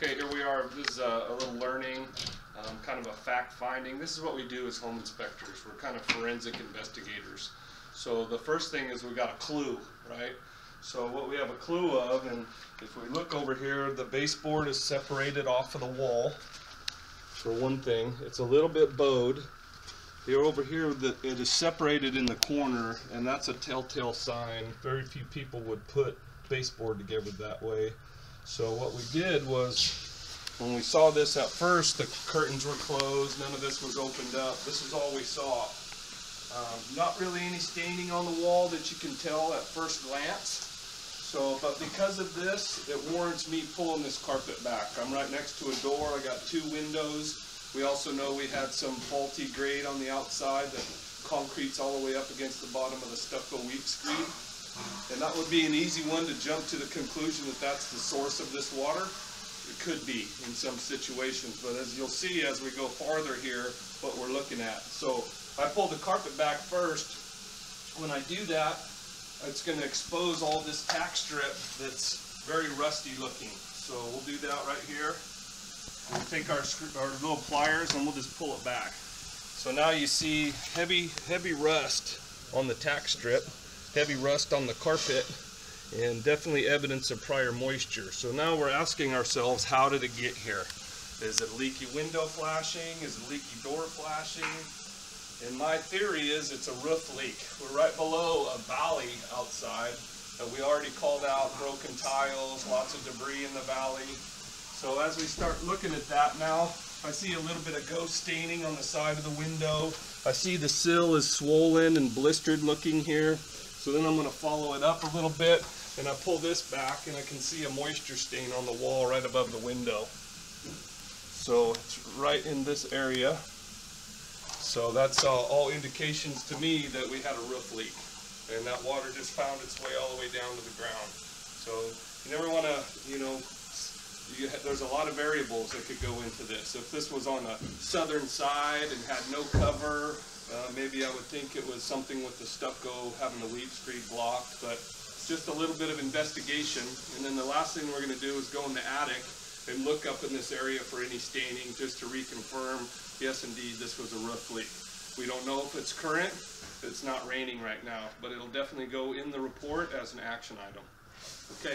Okay, here we are. This is a little learning, kind of a fact finding. This is what we do as home inspectors. We're kind of forensic investigators. So the first thing is we got a clue, right? So what we have a clue of, and if we look over here, the baseboard is separated off of the wall. For one thing, it's a little bit bowed. Here over here, it is separated in the corner, and that's a telltale sign. Very few people would put baseboard together that way. So what we did was, when we saw this at first, the curtains were closed, none of this was opened up. This is all we saw. Not really any staining on the wall that you can tell at first glance. So, but because of this, it warrants me pulling this carpet back. I'm right next to a door, I got 2 windows. We also know we had some faulty grade on the outside that concrete's all the way up against the bottom of the stucco weep screed. And that would be an easy one to jump to the conclusion that that's the source of this water. It could be in some situations, but as you'll see as we go farther here, what we're looking at. So I pull the carpet back first. When I do that, it's going to expose all this tack strip that's very rusty looking. So we'll do that right here. We'll take our little pliers and we'll just pull it back. So now you see heavy rust on the tack strip, heavy rust on the carpet, and definitely evidence of prior moisture. So now we're asking ourselves, how did it get here? Is it a leaky window flashing? Is it a leaky door flashing? And my theory is it's a roof leak. We're right below a valley outside. We already called out broken tiles, lots of debris in the valley. So as we start looking at that now, I see a little bit of ghost staining on the side of the window. I see the sill is swollen and blistered looking here. So then I'm going to follow it up a little bit, and I pull this back and I can see a moisture stain on the wall right above the window. So it's right in this area. So that's all indications to me that we had a roof leak, and that water just found its way all the way down to the ground. So you never want to, there's a lot of variables that could go into this. If this was on the southern side and had no cover, maybe I would think it was something with the stucco having the weep screed blocked, but it's just a little bit of investigation. And then the last thing we're going to do is go in the attic and look up in this area for any staining, just to reconfirm, yes indeed, this was a roof leak. We don't know if it's current, it's not raining right now, but it'll definitely go in the report as an action item. Okay.